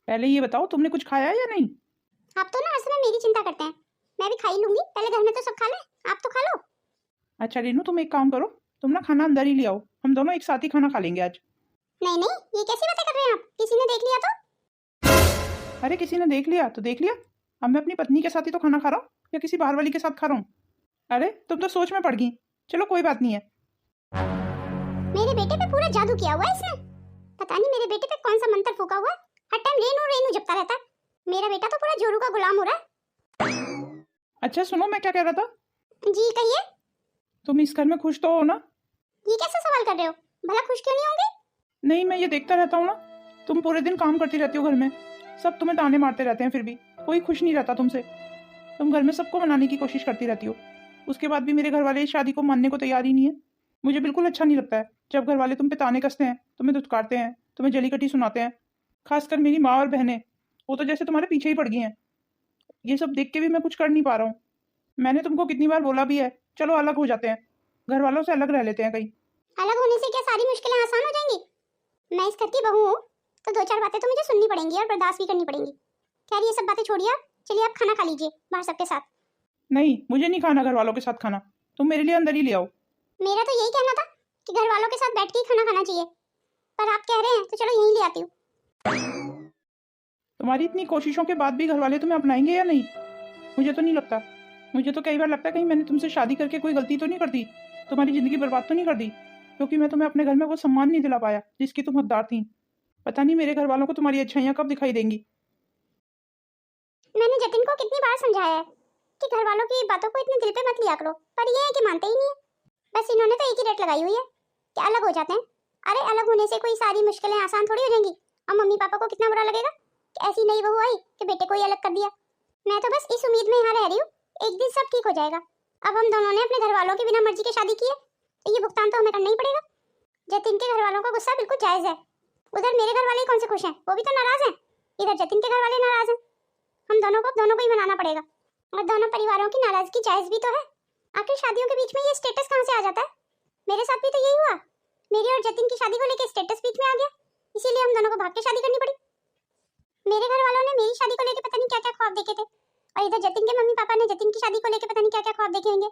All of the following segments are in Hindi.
पहले ये बताओ तुमने कुछ खाया या नहीं? आप तो ना हर समय मेरी चिंता करते हैं। मैं भी खा ही लूंगी, पहले घर में तो सब खा ले, आप तो खा लो। अच्छा रीनू, तुम एक काम करो, तुम ना खाना अंदर ही ले आओ, हम दोनों एक साथ ही खाना खा लेंगे आज। नहीं नहीं, ये कैसी बातें कर रहे हैं आप? किसी ने देख लिया तो? अरे किसी ने देख लिया तो देख लिया, अब मैं अपनी पत्नी के साथ ही तो खाना खा रहा हूँ या किसी बाहर वाली के साथ खा रहा हूँ? अरे तुम तो सोच में पड़ गई। चलो कोई बात नहीं है। मेरे बेटे पे पूरा जादू किया हुआ है इसने। पता नहीं मेरे बेटे पे कौन सा मंत्र फूका हुआ है, हर टाइम रेनू रेनू जपता रहता है। मेरा बेटा तो पूरा जोरू का गुलाम हो रहा है। अच्छा सुनो, मैं क्या कह रहा था। जी कहिए। तुम इस घर में खुश तो हो ना? ये कैसे सवाल कर रहे हो? भला खुश क्यों नहीं होंगे? नहीं, मैं ये देखता रहता हूँ ना, तुम पूरे दिन काम करती रहती हो घर में, सब तुम्हें ताने मारते रहते हैं, फिर भी कोई खुश नहीं रहता तुमसे। तुम घर में सबको मनाने की कोशिश करती रहती हो, उसके बाद भी मेरे घर वाले इस शादी को मानने को तैयार ही नहीं है। मुझे बिल्कुल अच्छा नहीं लगता है जब घर वाले तुम पे ताने कसते हैं, तुम्हें धुतकारते हैं, तुम्हें जली कटी सुनाते हैं। खासकर मेरी माँ और बहनें, वो तो जैसे तुम्हारे पीछे ही पड़ गई हैं। ये सब देख के भी मैं कुछ कर नहीं पा रहा हूँ। मैंने तुमको कितनी बार बोला भी है, चलो अलग हो जाते हैं, घर वालों से अलग रह लेते हैं कहीं। अलग होने से क्या सारी मुश्किलें आसान हो जाएंगी? मैं इस घर की बहू हूँ तो दो चार बातें तो मुझे सुननी पड़ेंगी और बर्दाश्त भी करनी पड़ेंगी। खैर ये सब बातें छोड़िए, आप चलिए आप खाना खा लीजिए बाहर सबके साथ। नहीं, मुझे नहीं खाना घर वालों के साथ खाना, तुम मेरे लिए अंदर ही ले आओ। मेरा तो यही कहना था कि घर वालों के साथ बैठ के ही खाना खाना चाहिए, पर आप कह रहे हैं तो चलो यहीं ले आती हूँ। तुम्हारी इतनी कोशिशों के बाद भी घर वाले तुम्हें अपनाएंगे या नहीं? मुझे तो नहीं लगता। मुझे तो कई बार लगता है कहीं मैंने तुमसे शादी करके कोई गलती तो नहीं कर दी, तुम्हारी जिंदगी बर्बाद तो नहीं कर दी, क्योंकि मैं तुम्हें अपने घर में वो सम्मान नहीं दिला पाया जिसकी तुम हकदार थी। पता नहीं मेरे घर वालों को तुम्हारी अच्छाइयाँ कब दिखाई देंगी। मैंने जतिन को कितनी बार समझाया है कि घर वालों की बातों को इतने दिल पे मत लिया करो, पर ये है कि मानते ही नहीं है। बस इन्होंने तो एक ही रेट लगाई हुई है कि अलग हो जाते हैं। अरे अलग होने से कोई सारी मुश्किलें आसान थोड़ी हो जाएंगी। और मम्मी पापा को कितना बुरा लगेगा कि ऐसी नई बहू आई कि बेटे को ही अलग कर दिया। मैं तो बस इस उम्मीद में यहाँ रह रही हूँ, एक दिन सब ठीक हो जाएगा। अब हम दोनों ने अपने घर वालों की बिना मर्जी के शादी की है तो ये भुगतान तो हमें करना ही पड़ेगा। जतिन के घर वालों का गुस्सा बिल्कुल जायज है। उधर मेरे घर वाले कौन से खुश हैं, वो भी तो नाराज हैं। इधर जतिन के घर वाले नाराज हैं। हम दोनों को ही मनाना पड़ेगा, और दोनों परिवारों की नाराजगी जायज भी तो है। आखिर शादियों के बीच में ये स्टेटस कहाँ से आ जाता है? मेरे साथ भी तो यही हुआ, मेरी और जतिन की शादी को लेकर स्टेटस बीच में आ गया, इसीलिए हम दोनों को भाग के शादी करनी पड़ी। मेरे घर वालों ने मेरी शादी को लेकर पता नहीं क्या क्या ख्वाब देखे थे, और इधर जतिन के मम्मी पापा ने जतिन की शादी को लेकर पता नहीं क्या क्या ख्वाब देखे होंगे।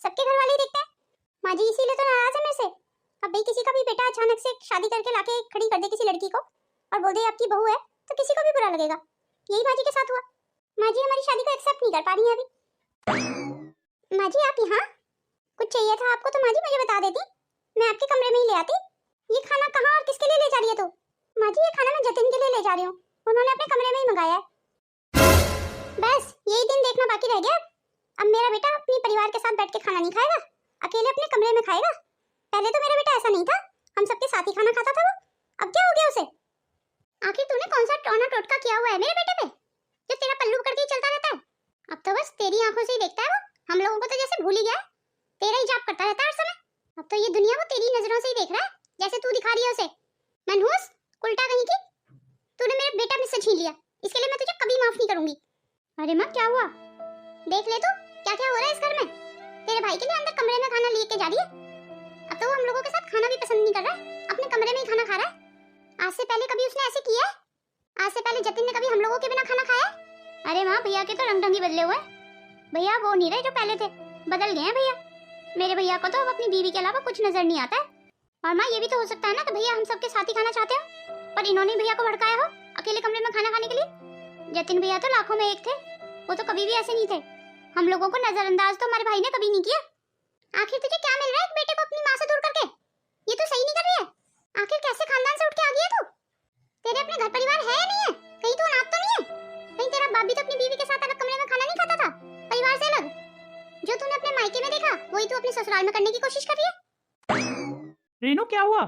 सबके घर वाले ही देखते हैं। माँ जी इसीलिए तो नाराज है मेरे से। अब भाई किसी का भी बेटा अचानक से शादी करके लाके खड़ी कर दे किसी लड़की को और बोल दे आपकी बहू है, तो किसी को भी बुरा लगेगा। यही माँ जी के साथ हुआ। माँ जी हमारी शादी को एक्सेप्ट नहीं कर पा रही है अभी। माँ जी आप यहाँ, कुछ चाहिए था आपको तो माँ जी मुझे बता देती, मैं आपके कमरे में ही ले आती। ये खाना कहाँ और किसके लिए ले जा रही है तू? माँ जी ये खाना मैं जतिन के लिए ले जा रही हूँ, उन्होंने अपने कमरे में ही मंगाया है। बस यही दिन देखना बाकी रह गया। अब मेरा बेटा अपने परिवार के साथ बैठ के खाना नहीं खाएगा, अकेले अपने कमरे में खाएगा। पहले तो मेरा बेटा ऐसा नहीं था, हम सबके साथ ही खाना खाता था वो। अब क्या हो गया उसे? आखिर तूने कौन सा टोना टोटका किया हुआ है मेरे बेटे पे जो तेरा पल्लू पकड़ के ही चलता रहता है? अब तो बस तेरी आंखों से ही देखता है वो, हम लोगों को तो जैसे भूल ही गया है। तेरा ही जाप करता रहता है हर समय। अब तो ये दुनिया वो तेरी नजरों से ही देख रहा है, जैसे तू दिखा रही है उसे। मनहूस उल्टा कहीं की, तूने मेरा बेटा मुझसे छीन लिया, इसके लिए मैं तुझे कभी माफ नहीं करूंगी। अरे माँ क्या हुआ? देख ले तू क्या क्या हो रहा है इस घर में। तेरे भाई के लिए अंदर कमरे में खाना लेके जा रही है। अब तो वो हम लोगों के साथ खाना भी पसंद नहीं कर रहा है, अपने कमरे में ही खाना खा रहा है। आज से पहले कभी उसने ऐसे किया है? आज से पहले जतिन ने कभी हम लोगों के बिना खाना खाया है? अरे माँ भैया के तो रंग ढंग ही बदले हुए हैं। भैया वो नहीं रहे जो पहले थे, बदल गए हैं भैया। मेरे भैया को तो अब अपनी बीवी के अलावा कुछ नजर नहीं आता है। और माँ ये भी तो हो सकता है ना कि भैया हम सबके साथ ही खाना चाहते हो, पर इन्होंने भैया को भड़काया हो अकेले कमरे में खाना खाने के लिए। जतिन भैया तो लाखों में एक थे, वो तो कभी भी ऐसे नहीं थे। हम लोगों को नजरअंदाज तो हमारे भाई ने कभी नहीं किया। आखिर तुझे क्या मिल रहा है एक बेटे को अपनी माँ से दूर करके? ये तो सही नहीं कर रही है। आखिर कैसे खानदान से उठ के आ गई है तू? तेरे अपने घर परिवार है या नहीं है? कहीं तू अनाथ तो नहीं है? कहीं तेरा बाप भी तो अपनी बीवी के साथ अलग कमरे में खाना नहीं खाता था, परिवार से अलग? जो तूने अपने मायके में देखा वही तू अपने ससुराल में करने की कोशिश कर रही है। रीनू क्या हुआ?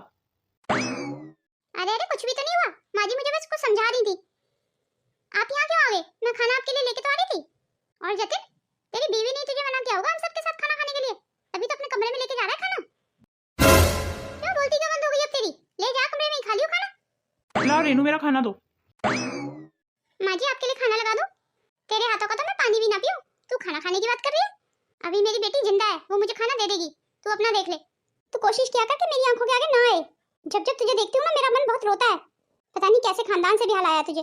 अरे अरे कुछ भी तो नहीं हुआ, माँ जी मुझे बस कुछ समझा रही थी। आप यहाँ क्यों आ गए? मैं खाना आपके लिए लेके तो आ रही थी। और जतिन तेरी बीवी ने तुझे मना किया होगा हम सबके साथ खाना खाने के लिए, तभी तो अपने कमरे में लेके जा रहा है खाना। क्यों बोलती क्यों बंद हो गई अब तेरी? ले जा कमरे में ही खा लियो खाना। ला रेनू मेरा खाना दो। माँ जी आपके लिए खाना लगा दूं? तेरे हाथों का तो मैं पानी भी ना पीऊं, तू खाना खाने की बात कर रही है? अभी मेरी बेटी जिंदा है, वो मुझे खाना दे देगी, तू अपना देख ले। तू कोशिश किया कर कि मेरी आंखों के आगे ना आए। जब जब तुझे देखती हूँ ना मेरा मन बहुत रोता है। पता नहीं कैसे खानदान से भी हाल आया तुझे।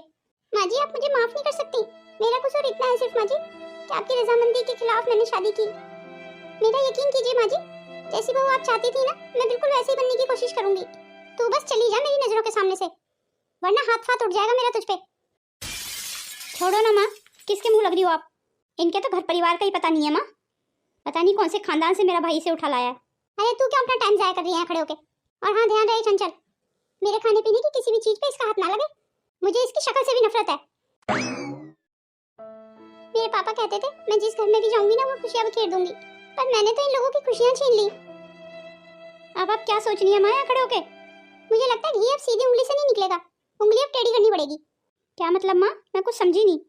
माँ जी आप मुझे माफ नहीं कर सकती। मेरा कसूर इतना है सिर्फ माँ जी कि आपकी रजामंदी के खिलाफ मैंने शादी की। मेरा यकीन कीजिए माँ जी, जैसी बहू आप चाहती थी ना, मैं बिल्कुल वैसे ही बनने की कोशिश करूंगी। तू बस चली जा मेरी नजरों के सामने से, वरना हाथ फाथ उठ जाएगा मेरा तुझ पे। छोड़ो ना माँ, किसके मुंह लग रही हो आप? इनके तो घर परिवार का ही पता नहीं है माँ। पता नहीं कौन से खानदान से मेरा भाई से उठा लाया है। अरे तू क्यों अपना टाइम जाया कर रही है खड़े होके? और हाँ ध्यान रहे चंचल, मेरे खाने पीने की किसी भी चीज पे इसका हाथ ना लगे। मुझे इसकी शक्ल से भी नफरत है। मेरे पापा कहते थे मैं जिस घर में भी जाऊंगी ना वो खुशियां बखेर दूंगी, पर मैंने तो इन लोगों की खुशियां छीन ली। अब आप क्या सोच रही है माया खड़े होके? मुझे लगता है घी अब सीधी उंगली से नहीं निकलेगा, उंगली अब टेढ़ी करनी पड़ेगी। क्या मतलब माँ? मैं कुछ समझी नहीं।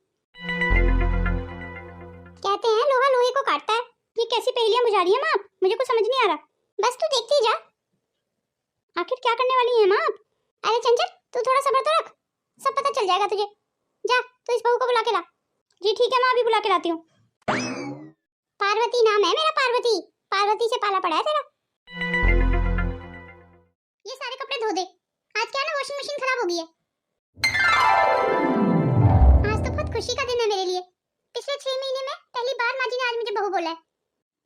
कहते हैं लोहा लोहे को काटता है। ये कैसी पहेलियां बुझा रही है माँ आप? मुझे कुछ समझ नहीं आ रहा। बस तू देखती जा, आखिर क्या करने वाली है माँ आप? अरे चंचल तू थोड़ा सब्र तो रख, सब पता चल जाएगा तुझे। जा तू इस बहू को बुला के ला। जी ठीक है माँ, अभी बुला के लाती हूँ। पार्वती नाम है मेरा, पार्वती। पार्वती से पाला पड़ा है तेरा। ये सारे कपड़े धो दे, आज क्या ना वॉशिंग मशीन खराब हो गई है। आज तो बहुत खुशी का दिन है मेरे लिए। पिछले 6 महीने में पहली बार माँ जी ने आज मुझे बहू बोला है।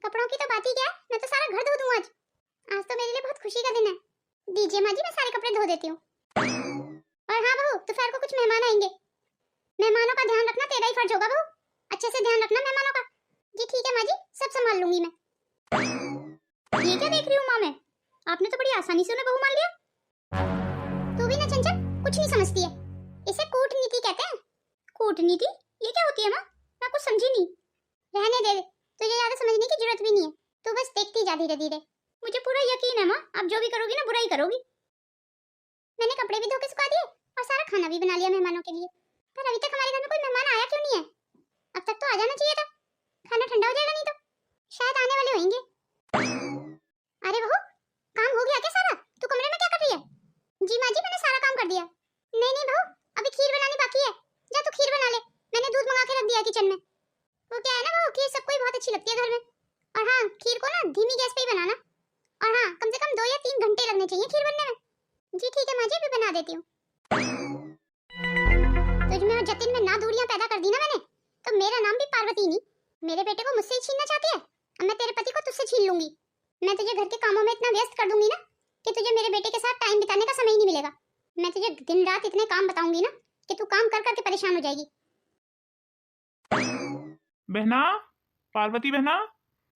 कपड़ों की तो बात ही क्या है, मैं तो सारा घर धो दूं आज। आज तो मेरे लिए बहुत खुशी का दिन है। दीजिए माँ जी, मैं सारे कपड़े धो देती हूँ। और हाँ बहू, दोपहर को कुछ मेहमान आएंगे, मेहमानों का ध्यान रखना तेरा ही फर्ज होगा बहू। अच्छे से ध्यान रखना मेहमानों का। जी ठीक है माँ जी, सब संभाल लूंगी मैं। ये क्या देख रही हूँ माँ मैं? आपने तो बड़ी आसानी से उन्हें बहू मान लिया। तू भी ना चंचल कुछ नहीं समझती है, इसे कूटनीति कहते हैं। कूटनीति? ये क्या होती है माँ? मैं कुछ समझी नहीं। रहने दे, तुझे ज्यादा समझने की जरूरत भी नहीं है, तू बस देखती जा धीरे धीरे। मुझे पूरा यकीन है माँ, आप जो भी करोगी ना बुरा ही करोगी। मैंने कपड़े भी धो के सुखा दिए और सारा खाना भी बना लिया मेहमानों के लिए, पर अभी तक हमारे घर में कोई मेहमान आया क्यों नहीं है? अब तक तो आ जाना चाहिए था, खाना ठंडा हो जाएगा नहीं तो। शायद आने वाले होंगे। अरे बहू, काम हो गया क्या सारा? तू कमरे में क्या कर रही है? जी माँ जी, मैंने सारा काम कर दिया। नहीं नहीं बहू, अभी खीर बनानी बाकी है। जा तू खीर बना ले, मैंने दूध मंगा के रख दिया किचन में। वो क्या है ना बहू, खीर सबको ही बहुत अच्छी लगती है घर में। और हाँ, खीर को ना धीमी गैस पे ही बनाना, और हाँ कम से कम 2 या 3 घंटे लगने चाहिए खीर बनने में। जी ठीक है माँ जी, अभी बना देती हूँ। तुझमें और जतिन में ना दूरियां पैदा कर दी ना मैंने, तो मेरा नाम भी पार्वती नहीं। मेरे बेटे को मुझसे ही छीनना चाहती है, अब मैं तेरे पति को तुझसे छीन लूंगी। मैं तुझे घर के कामों में इतना व्यस्त कर दूंगी ना कि तुझे मेरे बेटे के साथ टाइम बिताने का समय ही नहीं मिलेगा। मैं तुझे दिन रात इतने काम बताऊंगी ना कि तू काम कर करके परेशान हो जाएगी। बहना, पार्वती बहना।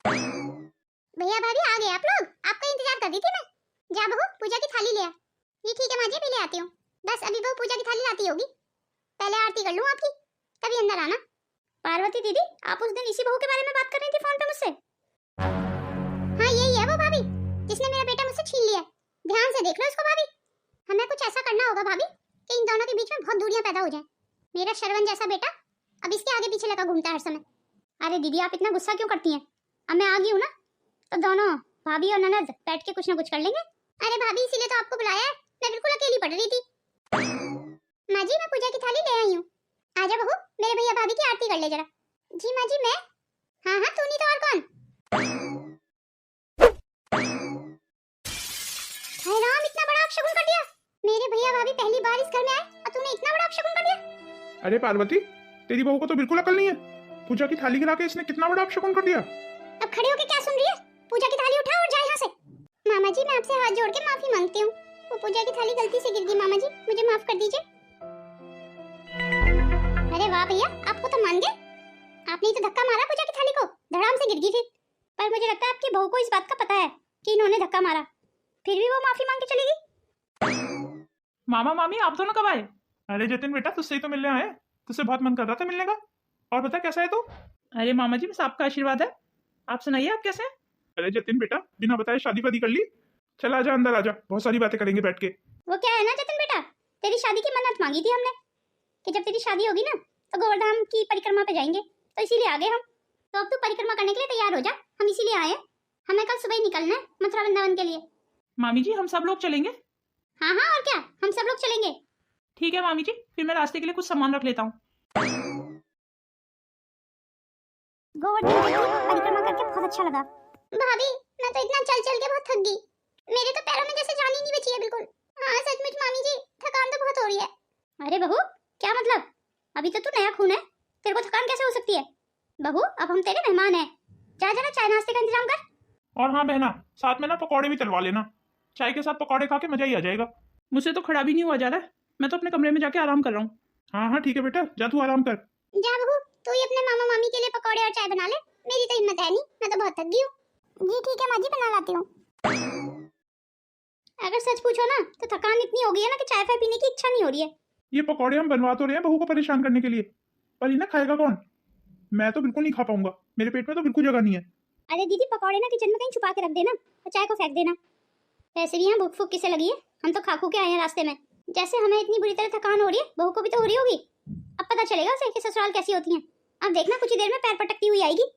भैया भाभी आ गए आप लोग, आपका इंतजार कर रही थी मैं। जा बहू, पूजा की थाली ले आ। ये ठीक है माँ जी, भी ले आती हूँ। बस अभी बहू पूजा की थाली लाती होगी, पहले आरती कर लूँ आपकी, तभी अंदर आना। पार्वती दीदी, आप उस दिन इसी बहू के बारे में बात कर रही थी फोन पे मुझसे। हाँ यही है वो भाभी, जिसने मेरा बेटा मुझसे छीन लिया। ध्यान से देख लो इसको भाभी। हमें कुछ ऐसा करना होगा भाभी कि इन दोनों के बीच में बहुत दूरियां पैदा हो जाएं। मेरा शरवण जैसा बेटा अब इसके आगे पीछे लगा घूमता है हर समय। अरे दीदी, आप इतना गुस्सा क्यों करती हैं? अब मैं आ गई हूँ ना, तो दोनों भाभी और ननद बैठ के कुछ ना कुछ कर लेंगे। अरे भाभी, इसीलिए तो आपको बुलाया है, मैं बिल्कुल अकेली पड़ रही थी। माँ जी, मैं पूजा की थाली ले आई हूँ। आजा बहू, मेरे भैया भाभी की आरती कर ले जरा। जी माँ जी, मैं? हाँ हाँ, तू नहीं तो और कौन? हाय राम, इतना बड़ा अपशगुन कर दिया। मेरे भैया भाभी पहली बार इस घर में आए और तूने इतना बड़ा अपशगुन कर दिया। अरे पार्वती, तेरी बहू को तो बिल्कुल अकल नहीं है। पूजा की थाली गिरा के इसने कितना बड़ा अपशगुन कर दिया। अब खड़े होके क्या सुन रही है? पूजा की थाली उठा और जा यहाँ से। मामा जी, मैं आपसे हाथ जोड़ के माफी मांगती हूँ, वो पूजा की थाली गलती से गिर गई। मामा जी, मुझे माफ कर दीजिए। अरे वाह भैया, आपको तो मान गए। आपने ही तो धक्का मारा पूजा की थाली को, धड़ाम से गिर गई थी। पर मुझे लगता है आपकी बहू को इस बात का पता है कि इन्होंने धक्का मारा, फिर भी वो माफी मांग के चली गई। मामा मामी आप दोनों कब आए? अरे जतिन बेटा, तुझसे ही तो मिलने आए, तुझसे बहुत मन कर रहा था मिलने का। और बता कैसा है तू? अरे मामा जी, बस आपका आशीर्वाद है। आप सुनाइए, आप कैसे हैं? अरे जतिन बेटा, बिना बताए शादी वादी कर ली। चल आजा, अंदर आजा, बहुत सारी बातें करेंगे बैठ के। वो क्या है ना जतिन बेटा, तेरी शादी की मन्नत मांगी थी हमने कि जब तेरी शादी होगी ना तो गोवर्धन की परिक्रमा पे जाएंगे, तो इसीलिए आ गए हम। तो अब तू परिक्रमा करने के लिए तैयार हो जा, हम इसीलिए आए हैं। हमें कल सुबह ही निकलना है मथुरा वृंदावन के लिए। मामी जी, हम सब लोग चलेंगे? हाँ हाँ, और क्या, हम सब लोग चलेंगे। ठीक है मामी जी, फिर मैं रास्ते के लिए कुछ सामान रख लेता हूँ। गोवर्धन परिक्रमा करके बहुत अच्छा लगा। भाभी, मैं तो इतना चल चल के बहुत थक गई, मेरे तो पैरों में जैसे जान ही नहीं बची है बिल्कुल। हाँ सचमुच मामी जी, थकान तो बहुत हो रही है। अरे बहू, क्या मतलब? अभी तो तू नया खून है, तेरे को थकान कैसे हो सकती है? बहू अब हम तेरे मेहमान हैं, जा जरा चाय नाश्ते का इंतजाम कर। और हाँ बहना, साथ में ना पकौड़े भी तलवा लेना, चाय के साथ पकौड़े खा के मजा ही आ जाएगा। मुझसे तो खड़ा भी नहीं हुआ जा रहा है, मैं तो अपने कमरे में जाके आराम कर रहा हूँ। हाँ हाँ ठीक है बेटा, जा तू आराम कर। जा बहू, तू ही अपने मामा मामी के लिए पकौड़े और चाय बना ले, मेरी तो हिम्मत है नहीं, मैं तो बहुत थक गई हूँ। जी ठीक है माँ जी, बना लाती हूँ। अगर सच पूछो ना तो थकान इतनी हो गई है ना कि चाय फाय पीने की इच्छा नहीं हो रही है। ये पकौड़े हम बनवा तो रहे हैं बहू को परेशान करने के लिए, पर इन्हें खाएगा कौन? मैं तो बिल्कुल नहीं खा पाऊंगा, मेरे पेट में तो बिल्कुल जगह नहीं है। अरे दीदी, पकौड़े ना किचन में कहीं छुपा के रख देना और चाय को फेंक देना। वैसे भी यहाँ भूख फूक किसे लगी है, हम तो खा खू के आए हैं रास्ते में। जैसे हमें इतनी बुरी तरह थकान हो रही है, बहू को भी तो हो रही होगी। अब पता चलेगा उसे कि ससुराल कैसी होती है। अब देखना कुछ ही देर में पैर पटकती हुई आएगी।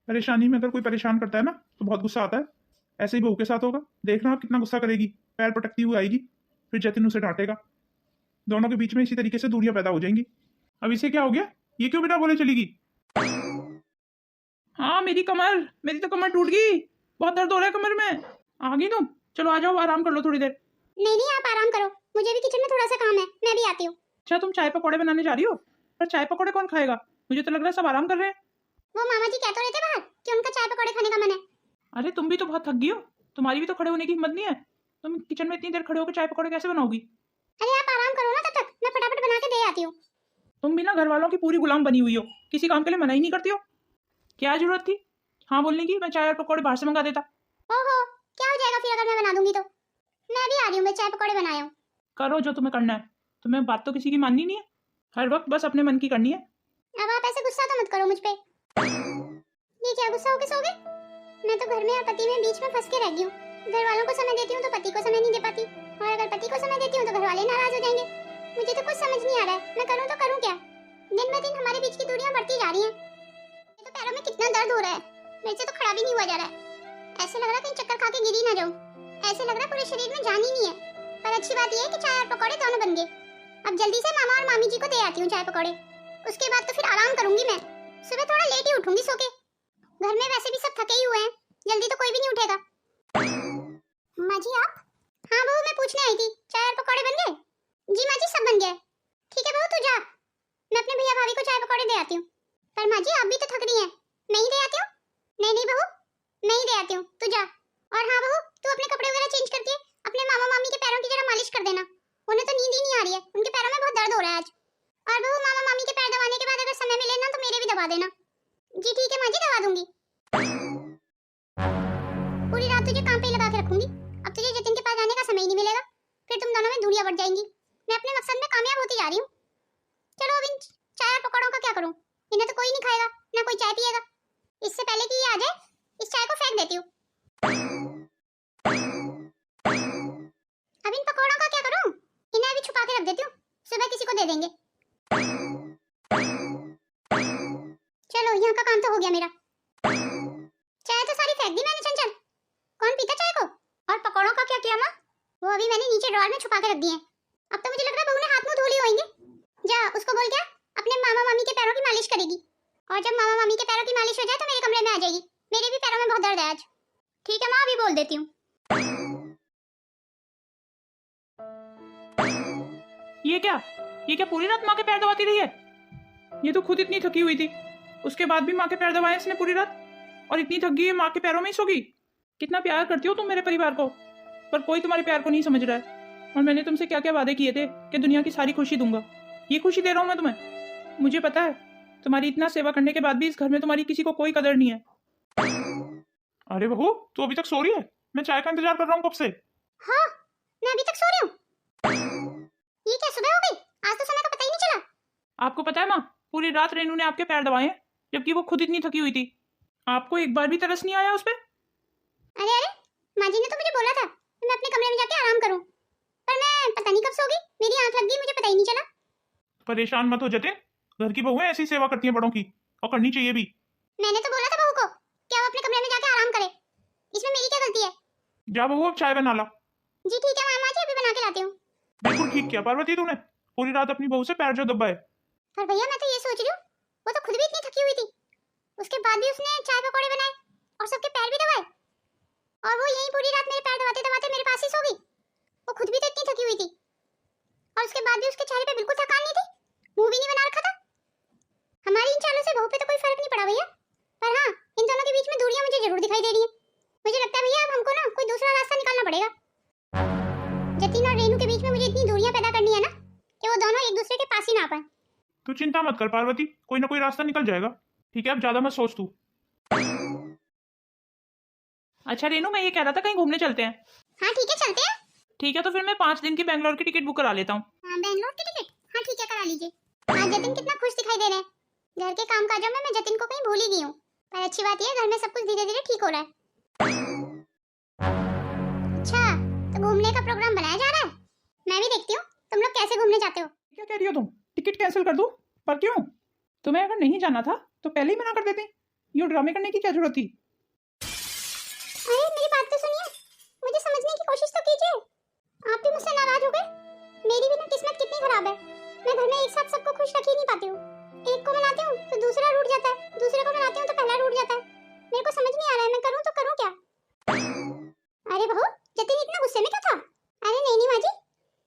परेशानी में अगर कोई परेशान करता है ना तो बहुत गुस्सा आता है, ऐसे ही बहू के साथ होगा, देखना आप कितना गुस्सा करेगी, पैर पटकती हुई आएगी, फिर जतिन उसे डांटेगा, दोनों के बीच में इसी तरीके से दूरियां पैदा हो जाएंगी। अब इसे क्या हो गया, ये क्यों बिना बोले चली गई? हाँ मेरी कमर, मेरी तो कमर टूट गई, बहुत दर्द हो रहा है कमर में। आ गई तुम, चलो आ जाओ, आराम कर लो थोड़ी देर। नहीं नहीं, आप आराम करो, मुझे भी किचन में थोड़ा सा काम है, मैं भी आती हूँ। अच्छा तुम चाय पकौड़े बनाने जा रही हो, पर चाय पकौड़े कौन खाएगा? मुझे तो लग रहा है सब आराम कर रहे हैं। वो मामा जी कह तो रहे थे बाहर कि उनका चाय पकौड़े खाने का मन है। अरे तुम भी तो बहुत थक गई हो, तुम्हारी भी तो खड़े होने की हिम्मत नहीं है, तुम किचन में इतनी देर खड़े होकर चाय पकौड़े कैसे बनाओगी? अरे आप आराम करो ना, तब तक मैं फटाफट बना के दे आती हूँ। तुम भी ना घर वालों की पूरी गुलाम बनी हुई हो, किसी काम के लिए मना ही नहीं करती हो। क्या जरूरत थी हाँ बोलने की, मैं चाय और पकौड़े बाहर से मंगा देता। ओहो, क्या हो जाएगा फिर अगर मैं बना दूंगी तो? मैं भी आ रही हूँ, मैं चाय पकौड़े बनाया हूँ। करो जो तुम्हें करना है, तुम्हें बात तो किसी की माननी नहीं है, हर वक्त बस अपने मन की करनी है। अब आप ऐसे गुस्सा तो मत करो मुझ पे। ये क्या गुस्सा होके सो गए? मैं तो घर में और पति में बीच में फंस के रह गई हूँ। घर वालों को समय देती हूँ तो पति को समय नहीं दे पाती, और अगर पति को समय देती हूँ तो घर वाले नाराज हो जाएंगे। मुझे तो कुछ समझ नहीं आ रहा है, मैं करूँ तो करूँ क्या? दिन ब दिन हमारे बीच की दूरियां बढ़ती जा रही हैं। ये तो पैरों में कितना दर्द हो रहा है, मेरे से तो खड़ा भी नहीं हुआ जा रहा है। ऐसे लग रहा है कहीं चक्कर खा के गिरी ना जाऊं, ऐसे लग रहा है पूरे शरीर में जान ही नहीं है। पर अच्छी बात यह है कि चाय और पकौड़े दोनों बन गए। अब जल्दी से मामा और मामी जी को दे आती हूँ चाय पकौड़े, उसके बाद तो फिर आराम करूंगी मैं। सुबह थोड़ा लेट ही उठूंगी सो के, घर में वैसे भी सब थके ही हुए हैं, जल्दी तो कोई भी नहीं उठेगा। माँ जी आप? हाँ बहू, मैं पूछने आई थी, चाय और पकौड़े बन गए? जी माँ जी सब बन गया। ठीक है बहू तू जा, मैं अपने भैया भाभी को चाय पकौड़े दे आती हूँ। पर माँ जी आप भी तो थक रही हैं, मैं ही दे आती हूँ। नहीं नहीं बहू, मैं ही दे आती हूँ, तू जा। और हाँ बहू, तू अपने कपड़े वगैरह चेंज करके अपने मामा मामी के पैरों की जरा मालिश कर देना, उन्हें तो नींद ही नहीं आ रही है, उनके पैरों में बहुत दर्द हो रहा है आज। और बहू मामा मामी के पैर दबाने के बाद अगर समय मिले ना तो मेरे भी दबा देना। जी ठीक है माँ जी, दबा दूंगी। पूरी रात तुझे काम पे ही लगा के रखूंगी, अब तुझे जतिन के पास जाने का समय ही नहीं मिलेगा, फिर तुम दोनों में दूरियां बढ़ जाएंगी। मैं अपने मकसद में कामयाब होती जा रही हूँ। चलो अब इन चाय और पकौड़ों का क्या करूं? इन्हें तो कोई नहीं खाएगा, ना कोई चाय पिएगा। इससे पहले कि ये आ जाए, इस चाय को फेंक देती हूँ। अब इन पकौड़ों का क्या करूं? इन्हें अभी छुपा के रख देती हूँ, सुबह किसी को दे देंगे। चलो यहाँ का काम तो हो गया मेरा। चाय तो सारी फेंक दी मैंने चंचल, कौन पीता चाय को? और पकौड़ों का क्या किया माँ? वो अभी मैंने नीचे ड्रॉअर में छुपा के रख दिए हैं। अब तो मुझे लग रहा है बहू ने हाथ मुंह धो लिए होंगे। जा उसको बोल क्या अपने मामा मामी के पैरों की मालिश करेगी, और जब मामा मामी के पैरों की मालिश हो जाए तो मेरे कमरे में आ जाएगी। मेरे भी पैरों में बहुत दर्द है आज। ठीक है माँ, अभी बोल देती हूँ। ये क्या पूरी रात माँ के पैर दबाती रही है? ये तो खुद इतनी थकी हुई थी, उसके बाद भी माँ के पैर दबाए इसने पूरी रात, और इतनी थक गई है माँ के पैरों में ही सो गई। कितना प्यार करती हो तुम मेरे परिवार को, पर कोई तुम्हारे प्यार को नहीं समझ रहा है। और मैंने तुमसे क्या क्या वादे किए थे कि दुनिया की सारी खुशी दूंगा, ये खुशी दे रहा हूँ मैं तुम्हें। मुझे पता है तुम्हारी इतना सेवा करने के बाद भी इस घर में तुम्हारी किसी को कोई कदर नहीं है। अरे बहू तू अभी तक सो रही है? मैं चाय का इंतजार कर रहा हूँ कब से। हाँ, मैं अभी तक सो रही हूँ। ये क्या सुबह हो गई? आज तो समय का पता ही नहीं चला। आपको पता है माँ, पूरी रात रेनू ने आपके पैर दबाए हैं, जबकि वो खुद इतनी थकी हुई थी। आपको एक बार भी तरस नहीं आया उस पर? अरे अरे, माँ जी ने तो मुझे बोला था कि मैं अपने कमरे में जाके आराम करूं, पर मैं पता नहीं कब सो गई, मेरी आंख लग गई, मुझे पता ही नहीं चला। परेशान मत हो जतिन, घर की बहुएं ऐसी सेवा करती हैं बड़ों की, और करनी चाहिए भी। मैंने तो बोला था बहू को कि वो अपने कमरे में जाके आराम करे, इसमें मेरी क्या गलती है? जा बहू अब चाय बना ला। जी ठीक है मामा जी, अभी बना के लाती हूँ। बिल्कुल ठीक किया पार्वती तूने, पूरी रात अपनी बहू से पैर जो दबाए। पर भैया मैं तो ये सोच रही हूँ, वो तो खुद भी इतनी थकी हुई थी, उसके बाद भी उसने चाय पकौड़े बनाए और सबके पैर भी दबाए, और वो यहीं पूरी रात मेरे पैर दबाते दबाते मेरे पास ही सो गई। वो खुद भी तो इतनी थकी हुई थी, और उसके बाद भी उसके चेहरे पे बिल्कुल थकान नहीं थी, मुंह भी नहीं बना रखा था, हमारी इन चालों से बहू पे तो कोई फर्क नहीं पड़ा भैया, पर हाँ इन दोनों के बीच में दूरियां मुझे जरूर दिखाई दे रही है। मुझे लगता है भैया अब हमको ना कोई दूसरा रास्ता निकालना पड़ेगा। जतिन और रेनू के बीच में मुझे इतनी दूरियां पैदा करनी है ना कि वो दोनों एक दूसरे के पास ही ना आ पाए। तू चिंता मत कर पार्वती, कोई ना कोई रास्ता निकल जाएगा। ठीक है, अब ज्यादा मत सोच तू। अच्छा रेनू, मैं ये कह रहा था कहीं घूमने चलते हैं। हाँ ठीक है चलते हैं। ठीक है, तो फिर मैं 5 दिन की बैंगलोर की टिकट बुक करा लेता हूँ। बैंगलोर की टिकट? हाँ ठीक है करा लीजिए। आज जतिन कितना खुश दिखाई दे रहे हैं। घर के काम काजों में मैं जतिन को कहीं भूल ही गई हूँ, पर अच्छी बात है घर में सब कुछ धीरे धीरे ठीक हो रहा है। अच्छा तो घूमने का प्रोग्राम बनाया जा रहा है। मैं भी देखती हूँ तुम लोग कैसे घूमने जाते हो। क्या कह रही हो तुम? टिकट कैंसिल कर दूं? पर क्यों? तुम्हें अगर नहीं जाना था तो पहले ही मना कर देती। यूं ड्रामे करने की क्या जरूरत थी? अरे मेरी बात तो सुनिए, मुझे समझने की कोशिश तो कीजिए। आप भी मुझसे नाराज हो गए? मेरी भी ना किस्मत कितनी खराब है। मैं घर में एक साथ सबको खुश रख ही नहीं पाती हूँ। एक को मनाती हूँ तो दूसरा रूठ जाता है, दूसरे को मनाती हूँ तो पहला रूठ जाता है। मेरे को समझ नहीं आ रहा है मैं करूँ तो करूँ क्या। अरे बहू जतिन इतना गुस्से में क्यों था? अरे नहीं माँ जी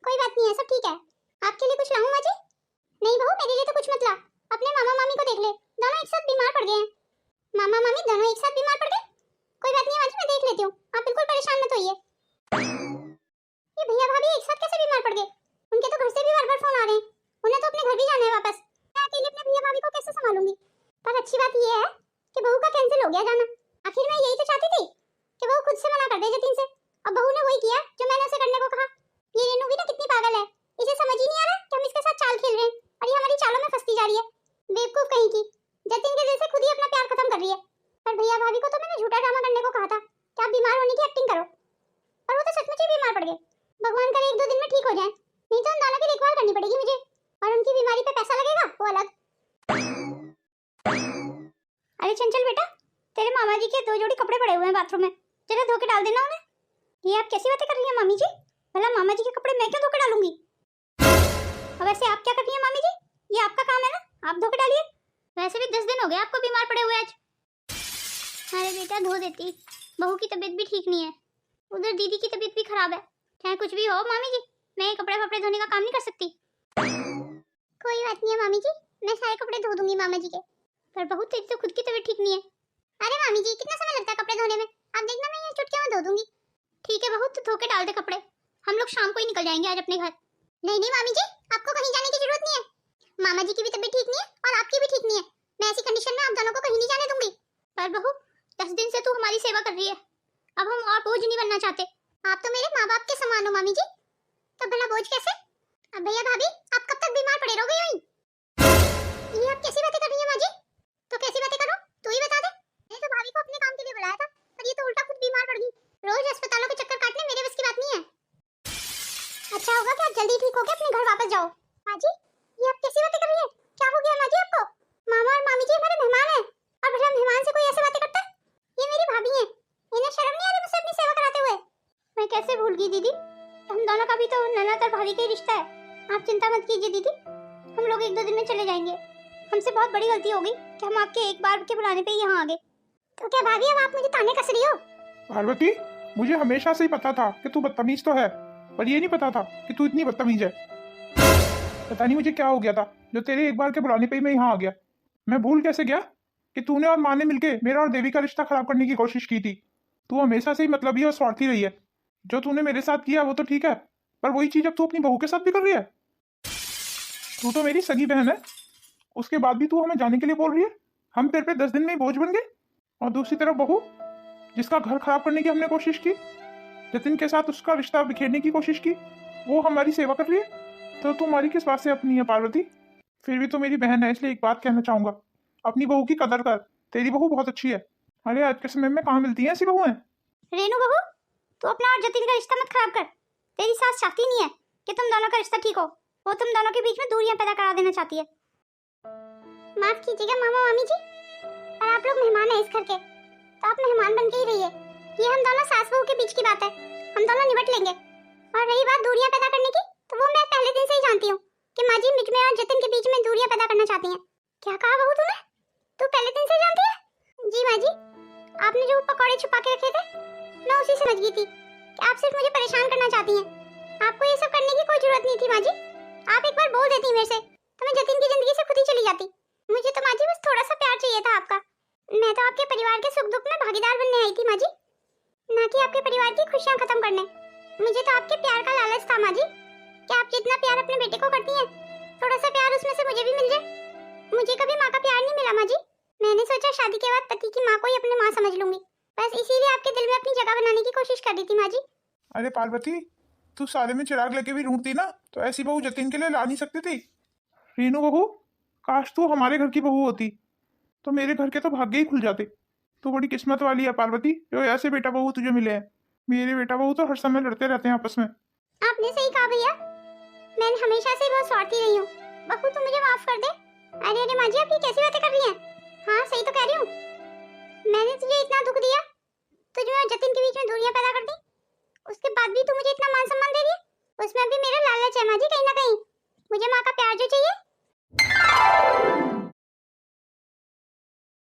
कोई बात नहीं है, सब ठीक है। आपके लिए कुछ लाऊं माँ जी? नहीं बहू मेरे लिए तो कुछ मत ला, अपने मामा मामी को देख ले, दोनों एक साथ बीमार पड़ गए हैं। मामा मामी दोनों एक साथ बीमार पड़ गए? कोई बात नहीं माँ जी मैं देख लेती हूँ, आप बिल्कुल परेशान मत होइए। ये भैया भाभी एक साथ कैसे बीमार पड़ गए? उनके तो घर से भी बार-बार फोन आ रहे हैं, उन्हें तो अपने घर भी जाना है वापस। मैं अकेले अपने भैया भाभी को कैसे संभालूंगी? पर अच्छी बात ये है कि बहू का कैंसिल हो गया जाना। आखिर मैं यही तो चाहती थी कि बहू खुद से मना कर दे जतिन से, अब बहू ने वही किया जो मैंने उसे करने को कहा। ये रेनू भी ना कितनी पागल है, इसे समझ ही नहीं आ रहा कि हम इसके साथ चाल खेल रहे हैं और ये हमारी चालों में फंसती जा रही है। बेवकूफ कहीं की, जतिन के दिल से खुद ही अपना प्यार खत्म कर रही है। पर भैया भाभी को तो मैंने झूठा ड्रामा करने को कहा था कि आप बीमार होने की एक्टिंग करो, पर वो तो सचमुच ही बीमार पड़ गए। भगवान करे 1-2 दिन में ठीक हो जाए, नहीं तो उन दोनों की देखभाल करनी पड़ेगी मुझे और उनकी बीमारी पे पैसा लगेगा वो अलग। अरे चंचल बेटा, तेरे मामा जी के 2 जोड़ी कपड़े पड़े हुए हैं बाथरूम में, जरा धो के डाल देना उन्हें। ये आप कैसी बातें कर रही हैं मामी जी? भला मामा जी के कपड़े मैं क्यों धो के डालूंगी? अब वैसे आप क्या कर रही हैं मामी जी? ये आपका काम है ना, आप धो के डालिए। वैसे भी 10 दिन हो गए आपको बीमार पड़े हुए आज। अरे बेटा धो देती, बहू की तबीयत भी ठीक नहीं है, उधर दीदी की तबीयत भी खराब है। चाहे कुछ भी हो मामी जी, मैं ये कपड़े वपड़े धोने का काम नहीं कर सकती। कोई बात नहीं है मामी जी, मैं सारे कपड़े धो दूंगी मामा जी के। पर बहू तेरी तो खुद की तबीयत ठीक नहीं है। अरे मामी जी कितना समय लगता है कपड़े धोने में, आप देखना मैं ये चुटकियों में धो दूंगी। ठीक है बहू तो धो के डाल दे कपड़े, हम लोग शाम को ही निकल जाएंगे आज अपने घर। नहीं नहीं मामी जी आपको कहीं जाने की जरूरत नहीं है, मामा जी की भी तबीयत ठीक नहीं है और आपकी भी ठीक नहीं है। मैं ऐसी कंडीशन में आप दोनों को कहीं नहीं जाने दूंगी। पर बहू 10 दिन से तू हमारी सेवा कर रही है, अब हम और बोझ नहीं बनना चाहते। आप तो मेरे माँ बाप के समान हो मामी जी, तो भला बोझ कैसे? अब भैया भाभी आप कब तक बीमार पड़े रहोगे यूं? ये आप कैसी बातें कर रही हैं माँ जी? तो कैसी बातें करूं तू ही बता दे। मैंने तो भाभी को अपने काम के लिए बुलाया था, पर ये तो उल्टा खुद बीमार पड़ गई। रोज अस्पतालों के चक्कर काटने मेरे बस की बात नहीं है। अच्छा होगा कि आप जल्दी ठीक होकर अपने घर वापस जाओ। माँ जी ये आप कैसी बातें कर रही हैं? क्या हो गया माँ जी आपको? मामा और मामी जी हमारे मेहमान हैं, और भला मेहमान से कोई ऐसे बातें करता है? ये मेरी भाभी हैं, इन्हें शर्म नहीं आ रही मुझसे अपनी सेवा कराते हुए? मैं कैसे भूल गई दीदी, हम दोनों का भी तो ननद और भाभी का ही रिश्ता है। आप चिंता मत कीजिए दीदी, हम लोग 1-2 दिन में चले जाएंगे। हमसे बहुत बड़ी गलती हो गई कि हम आपके एक बार के बुलाने पे यहाँ आ गए। तो क्या भाभी अब आप मुझे ताने कस रही हो? पार्वती, मुझे हमेशा से ही पता था कि तू बदतमीज तो है, पर ये नहीं पता था कि तू इतनी बदतमीज है। पता नहीं मुझे क्या हो गया था जो तेरे एक बार के बुलाने पे ही मैं यहाँ आ गया। मैं भूल कैसे गया कि तूने और माँ ने मिलके मेरा और देवी का रिश्ता खराब करने की कोशिश की थी। तू हमेशा से ही मतलबी और स्वार्थी रही है। जो तूने मेरे साथ किया वो तो ठीक है, पर वही चीज अब तू अपनी बहू के साथ भी कर रही है। तू तो मेरी सगी बहन है, उसके बाद भी तू हमें जाने के लिए बोल रही है। हम तेरे पे 10 दिन में ही बोझ बन गए। और दूसरी तरफ बहू जिसका घर खराब करने की हमने कोशिश की, जतिन के साथ उसका रिश्ता बिखेरने की कोशिश की, वो हमारी सेवा कर रही है। तो तुम्हारी किस बात से अपनी है पार्वती? फिर भी तो मेरी बहन है, इसलिए एक बात कहना चाहूंगा, अपनी बहू की कदर कर। तेरी बहू बहुत अच्छी है। अरे आज के समय में कहाँ मिलती है ऐसी बहू है? रेनू बहू तू अपना और जतिन का रिश्ता मत खराब कर। तेरी सास चाहती नहीं है कि तुम दोनों का रिश्ता ठीक हो, वो तुम दोनों के बीच में दूरियां पैदा करा देना चाहती है। माफ कीजिएगा मामा मामी जी, पर आप लोग मेहमान हैं इस घर के, तो आप मेहमान बन के ही रहिए। ये हम दोनों सास बहू के बीच की बात है, हम दोनों निपट लेंगे। और रही बात दूरियां पैदा करने की, तो वो मैं पहले दिन से ही जानती हूँ कि माँ जी मुझ में और जतिन के बीच में दूरियां पैदा करना चाहती हैं। क्या कहा बहू तूने? तू पहले दिन से जानती है? जी माँ जी, आपने जो पकौड़े छुपा के रखे थे मैं उसी समझ गई थी कि आप सिर्फ मुझे परेशान करना चाहती हैं। आपको ये सब करने की कोई जरूरत नहीं थी माँ जी। आप एक बार बोल देती मेरे से तो मैं जतिन की जिंदगी से खुद ही चली जाती। मुझे तो माँ था माँ जी कि आप जितना प्यार अपने बेटे को करती हैं, थोड़ा सा प्यार उसमें से मुझे भी मिल जाए। मुझे कभी माँ का प्यार नहीं मिला माँ जी। मैंने सोचा शादी के बाद पति की माँ को ही अपनी माँ समझ लूंगी, बस इसीलिए आपके दिल में अपनी जगह बनाने की कोशिश कर रही थी माँ जी। अरे पार्वती, तू साले में चिराग लेके भी ढूंढती ना, तो ऐसी बहू जतीन के लिए ला नहीं सकती थी। रीनू बहू, काश तू हमारे घर की बहू होती तो मेरे घर के तो भाग्य ही खुल जाते। तू बड़ी किस्मत वाली है पार्वती, जो ऐसे बेटा बहू तुझे मिले हैं। मेरे बेटा बहू तो हर समय लड़ते रहते हैं आपस में। आपने सही कहा भैया, मैं हमेशा से बहुत स्वार्थी रही हूँ। बहू तू मुझे माफ कर दे। अरे अरे माँ जी, आप ये कैसी बातें कर रही हैं? हाँ सही तो कह रही हूँ। मैंने तुझे इतना दुख दिया, तुझे और जतिन के बीच में दूरियां पैदा कर दी, उसके बाद भी तू मुझे इतना मान सम्मान दे रही है। उसमें भी मेरा लालच है माँ जी, कहीं ना कहीं मुझे माँ का प्यार जो चाहिए